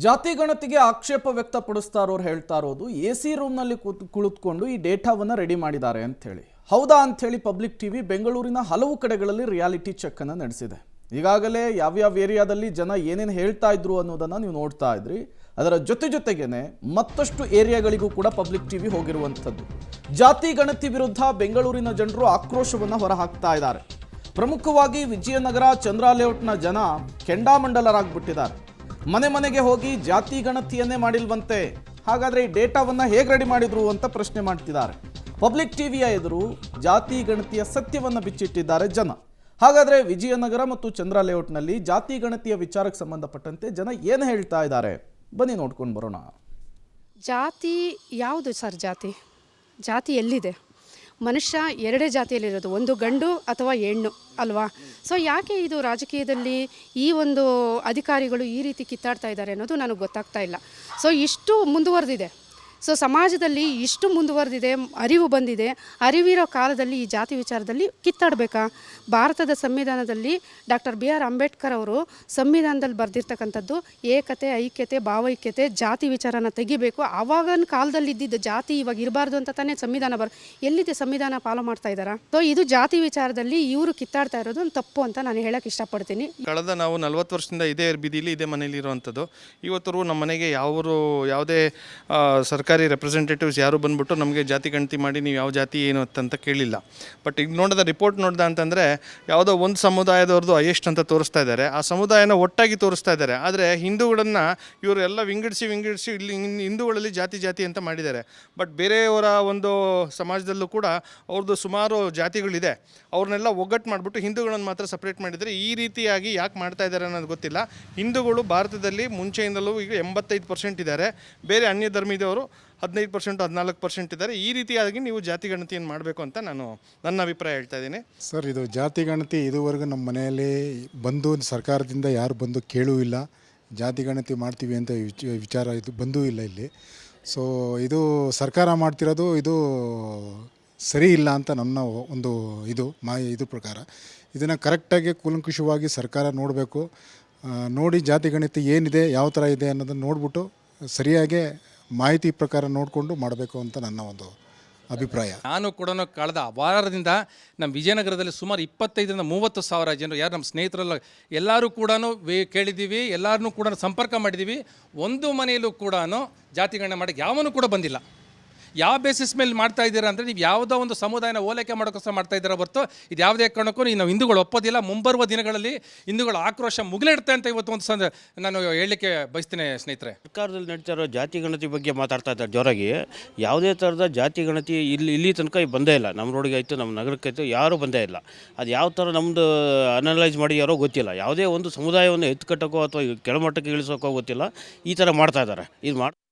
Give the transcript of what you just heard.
ಜಾತಿ ಗಣತಿಗೆ ಆಕ್ಷೇಪ ವ್ಯಕ್ತಪಡಿಸ್ತಾ ಇರೋರು ಹೇಳ್ತಾ ಇರೋದು ಎಸಿ ರೂಮ್ನಲ್ಲಿ ಕುಳಿತುಕೊಂಡು ಈ ಡೇಟಾವನ್ನು ರೆಡಿ ಮಾಡಿದ್ದಾರೆ ಅಂತ ಹೇಳಿ. ಹೌದಾ ಅಂತ ಹೇಳಿ ಪಬ್ಲಿಕ್ ಟಿವಿ ಬೆಂಗಳೂರಿನ ಹಲವು ಕಡೆಗಳಲ್ಲಿ ರಿಯಾಲಿಟಿ ಚೆಕ್ ಅನ್ನು ನಡೆಸಿದೆ. ಈಗಾಗಲೇ ಯಾವ್ಯಾವ ಏರಿಯಾದಲ್ಲಿ ಜನ ಏನೇನು ಹೇಳ್ತಾ ಇದ್ರು ಅನ್ನೋದನ್ನ ನೀವು ನೋಡ್ತಾ ಇದ್ರಿ. ಅದರ ಜೊತೆಗೇನೆ ಮತ್ತಷ್ಟು ಏರಿಯಾಗಳಿಗೂ ಕೂಡ ಪಬ್ಲಿಕ್ ಟಿವಿ ಹೋಗಿರುವಂಥದ್ದು. ಜಾತಿ ಗಣತಿ ವಿರುದ್ಧ ಬೆಂಗಳೂರಿನ ಜನರು ಆಕ್ರೋಶವನ್ನು ಹೊರಹಾಕ್ತಾ ಇದ್ದಾರೆ. ಪ್ರಮುಖವಾಗಿ ವಿಜಯನಗರ ಚಂದ್ರ ಲೇಔಟ್ನ ಜನ ಕೆಂಡಾಮಂಡಲರಾಗ್ಬಿಟ್ಟಿದ್ದಾರೆ. ಮನೆ ಮನೆಗೆ ಹೋಗಿ ಜಾತಿ ಗಣತಿಯನ್ನೇ ಮಾಡಿಲ್ವಂತೆ, ಹಾಗಾದ್ರೆ ಈ ಡೇಟಾವನ್ನ ಹೇಗೆ ರೆಡಿ ಮಾಡಿದ್ರು ಅಂತ ಪ್ರಶ್ನೆ ಮಾಡ್ತಿದ್ದಾರೆ. ಪಬ್ಲಿಕ್ ಟಿವಿಯ ಎದುರು ಜಾತಿ ಗಣತಿಯ ಸತ್ಯವನ್ನ ಬಿಚ್ಚಿಟ್ಟಿದ್ದಾರೆ ಜನ. ಹಾಗಾದ್ರೆ ವಿಜಯನಗರ ಮತ್ತು ಚಂದ್ರ ಲೇಔಟ್ನಲ್ಲಿ ಜಾತಿ ಗಣತಿಯ ವಿಚಾರಕ್ಕೆ ಸಂಬಂಧಪಟ್ಟಂತೆ ಜನ ಏನು ಹೇಳ್ತಾ ಇದ್ದಾರೆ, ಬನ್ನಿ ನೋಡ್ಕೊಂಡು ಬರೋಣ. ಜಾತಿ ಯಾವುದು ಸರ್? ಜಾತಿ ಎಲ್ಲಿದೆ? ಮನುಷ್ಯ ಎರಡೇ ಜಾತಿಯಲ್ಲಿರೋದು, ಒಂದು ಗಂಡು ಅಥವಾ ಹೆಣ್ಣು ಅಲ್ವಾ? ಸೊ ಯಾಕೆ ಇದು ರಾಜಕೀಯದಲ್ಲಿ ಈ ಒಂದು ಅಧಿಕಾರಿಗಳು ಈ ರೀತಿ ಕಿತ್ತಾಡ್ತಾ ಇದ್ದಾರೆ ಅನ್ನೋದು ನನಗೆ ಗೊತ್ತಾಗ್ತಾ ಇಲ್ಲ. ಸೊ ಇಷ್ಟು ಮುಂದುವರೆದಿದೆ, ಸೊ ಸಮಾಜದಲ್ಲಿ ಇಷ್ಟು ಮುಂದುವರೆದಿದೆ, ಅರಿವು ಬಂದಿದೆ. ಅರಿವಿರೋ ಕಾಲದಲ್ಲಿ ಈ ಜಾತಿ ವಿಚಾರದಲ್ಲಿ ಕಿತ್ತಾಡಬೇಕಾ? ಭಾರತದ ಸಂವಿಧಾನದಲ್ಲಿ ಡಾಕ್ಟರ್ BR ಅಂಬೇಡ್ಕರ್ ಅವರು ಸಂವಿಧಾನದಲ್ಲಿ ಬರೆದಿರ್ತಕ್ಕಂಥದ್ದು ಏಕತೆ, ಐಕ್ಯತೆ, ಭಾವೈಕ್ಯತೆ, ಜಾತಿ ವಿಚಾರನ ತೆಗಿಬೇಕು. ಆವಾಗಿನ ಕಾಲದಲ್ಲಿ ಇದ್ದಿದ್ದು ಜಾತಿ ಇವಾಗ ಇರಬಾರ್ದು ಅಂತ ತಾನೇ ಸಂವಿಧಾನ ಎಲ್ಲಿದೆ? ಸಂವಿಧಾನ ಫಾಲೋ ಮಾಡ್ತಾ ಇದ್ದಾರಾ? ಸೊ ಇದು ಜಾತಿ ವಿಚಾರದಲ್ಲಿ ಇವರು ಕಿತ್ತಾಡ್ತಾ ಇರೋದು ಒಂದು ತಪ್ಪು ಅಂತ ನಾನು ಹೇಳಕ್ಕೆ ಇಷ್ಟಪಡ್ತೀನಿ. ಕಳೆದ ನಾವು 40 ವರ್ಷದಿಂದ ಇದೇ ಬೀದಿಲಿ ಇದೇ ಮನೇಲಿ ಇರುವಂಥದ್ದು. ಇವತ್ತು ನಮ್ಮ ಮನೆಗೆ ಯಾವುದೇ ಸರ್ಕಾರಿ ರೆಪ್ರೆಸೆಂಟೇಟಿವ್ಸ್ ಯಾರು ಬಂದ್ಬಿಟ್ಟು ನಮಗೆ ಜಾತಿ ಗಣತಿ ಮಾಡಿ ನೀವು ಯಾವ ಜಾತಿ ಏನು ಅಂತ ಕೇಳಿಲ್ಲ. ಬಟ್ ಈಗ ನೋಡಿದ ರಿಪೋರ್ಟ್ ನೋಡ್ದೆ ಅಂತಂದರೆ ಯಾವುದೋ ಒಂದು ಸಮುದಾಯದವ್ರದ್ದು ಹೈಯೆಸ್ಟ್ ಅಂತ ತೋರಿಸ್ತಾ ಇದ್ದಾರೆ. ಆ ಸಮುದಾಯನ ಒಟ್ಟಾಗಿ ತೋರಿಸ್ತಾ ಇದ್ದಾರೆ. ಆದರೆ ಹಿಂದೂಗಳನ್ನು ಇವರೆಲ್ಲ ವಿಂಗಡಿಸಿ ಇಲ್ಲಿ ಹಿಂದೂಗಳಲ್ಲಿ ಜಾತಿ ಅಂತ ಮಾಡಿದ್ದಾರೆ. ಬಟ್ ಬೇರೆಯವರ ಒಂದು ಸಮಾಜದಲ್ಲೂ ಕೂಡ ಅವ್ರದ್ದು ಸುಮಾರು ಜಾತಿಗಳಿದೆ. ಅವ್ರನ್ನೆಲ್ಲ ಒಗ್ಗಟ್ಟು ಮಾಡಿಬಿಟ್ಟು ಹಿಂದೂಗಳನ್ನು ಮಾತ್ರ ಸಪ್ರೇಟ್ ಮಾಡಿದರೆ ಈ ರೀತಿಯಾಗಿ ಯಾಕೆ ಮಾಡ್ತಾ ಇದ್ದಾರೆ ಅನ್ನೋದು ಗೊತ್ತಿಲ್ಲ. ಹಿಂದೂಗಳು ಭಾರತದಲ್ಲಿ ಮುಂಚೆಯಿಂದಲೂ ಈಗ 85% ಇದ್ದಾರೆ. ಬೇರೆ ಅನ್ಯ ಧರ್ಮದವರು 15% 14% ಇದ್ದಾರೆ. ಈ ರೀತಿಯಾಗಿ ನೀವು ಜಾತಿ ಗಣತಿಯನ್ನು ಮಾಡಬೇಕು ಅಂತ ನನ್ನ ಅಭಿಪ್ರಾಯ ಹೇಳ್ತಾ ಇದ್ದೀನಿ. ಸರ್, ಇದು ಜಾತಿ ಗಣತಿ ಇದುವರೆಗೂ ನಮ್ಮ ಮನೆಯಲ್ಲಿ ಬಂದು ಸರ್ಕಾರದಿಂದ ಯಾರು ಬಂದು ಕೇಳೂ ಇಲ್ಲ. ಜಾತಿ ಗಣತಿ ಮಾಡ್ತೀವಿ ಅಂತ ವಿಚಾರ ಇದು ಬಂದೂ ಇಲ್ಲ ಇಲ್ಲಿ. ಸೊ ಇದು ಸರ್ಕಾರ ಮಾಡ್ತಿರೋದು ಇದು ಸರಿ ಇಲ್ಲ ಅಂತ ನನ್ನ ಒಂದು ಇದು ಪ್ರಕಾರ ಇದನ್ನು ಕರೆಕ್ಟಾಗಿ ಕೂಲಂಕುಷವಾಗಿ ಸರ್ಕಾರ ನೋಡಬೇಕು. ನೋಡಿ ಜಾತಿ ಗಣತಿ ಏನಿದೆ, ಯಾವ ಥರ ಇದೆ ಅನ್ನೋದನ್ನು ನೋಡಿಬಿಟ್ಟು ಸರಿಯಾಗಿ ಮಾಹಿತಿ ಪ್ರಕಾರ ನೋಡಿಕೊಂಡು ಮಾಡಬೇಕು ಅಂತ ನನ್ನ ಒಂದು ಅಭಿಪ್ರಾಯ. ನಾನು ಕೂಡ ಕಳೆದ ವಾರದಿಂದ ನಮ್ಮ ವಿಜಯನಗರದಲ್ಲಿ ಸುಮಾರು 25,000-30,000 ಸಾವಿರ ಜನರು ಯಾರು ನಮ್ಮ ಸ್ನೇಹಿತರೆಲ್ಲ ಎಲ್ಲರೂ ಕೂಡ ಕೇಳಿದ್ದೀವಿ, ಎಲ್ಲರನ್ನೂ ಕೂಡ ಸಂಪರ್ಕ ಮಾಡಿದ್ದೀವಿ. ಒಂದು ಮನೆಯಲ್ಲೂ ಕೂಡ ಜಾತಿಗಣನೆ ಮಾಡೋಕ್ಕೆ ಯಾವನೂ ಕೂಡ ಬಂದಿಲ್ಲ. ಯಾವ ಬೇಸಿಸ್ ಮೇಲೆ ಮಾಡ್ತಾ ಇದ್ದೀರಾ ಅಂದರೆ ನೀವು ಯಾವುದೋ ಒಂದು ಸಮುದಾಯನ ಓಲೈಕೆ ಮಾಡೋಕ್ಕೋಸ್ಕರ ಮಾಡ್ತಾ ಇದ್ದೀರಾ ಹೊರತು ಇದು ಯಾವುದೇ ಕಾರಣಕ್ಕೂ ನಾವು ಹಿಂದೂಗಳು ಒಪ್ಪೋದಿಲ್ಲ. ಮುಂಬರುವ ದಿನಗಳಲ್ಲಿ ಹಿಂದೂಗಳ ಆಕ್ರೋಶ ಮುಗಿಲಿಡುತ್ತೆ ಅಂತ ಇವತ್ತು ಒಂದು ನಾನು ಹೇಳಲಿಕ್ಕೆ ಬಯಸ್ತೀನಿ ಸ್ನೇಹಿತರೆ. ಸರ್ಕಾರದಲ್ಲಿ ನಡೀತಾ ಇರೋ ಜಾತಿ ಗಣತಿ ಬಗ್ಗೆ ಮಾತಾಡ್ತಾ ಇದ್ದಾರೆ ಜೋರಾಗಿ. ಯಾವುದೇ ಥರದ ಜಾತಿ ಗಣತಿ ಇಲ್ಲಿ ತನಕ ಬಂದೇ ಇಲ್ಲ. ನಮ್ಮ ರೋಡಿಗೆ ಆಯಿತು, ನಮ್ಮ ನಗರಕ್ಕೆ ಆಯಿತು, ಯಾರೂ ಬಂದೇ ಇಲ್ಲ. ಅದು ಯಾವ ಥರ ನಮ್ಮದು ಅನಲೈಸ್ ಮಾಡಿ ಯಾರೋ ಗೊತ್ತಿಲ್ಲ. ಯಾವುದೇ ಒಂದು ಸಮುದಾಯವನ್ನು ಎತ್ತುಕಟ್ಟೋಕ್ಕೋ ಅಥವಾ ಕೆಳಮಟ್ಟಕ್ಕೆ ಇಳಿಸೋಕ್ಕೋ ಗೊತ್ತಿಲ್ಲ. ಈ ಥರ ಮಾಡ್ತಾ ಇದ್ದಾರೆ. ಇದು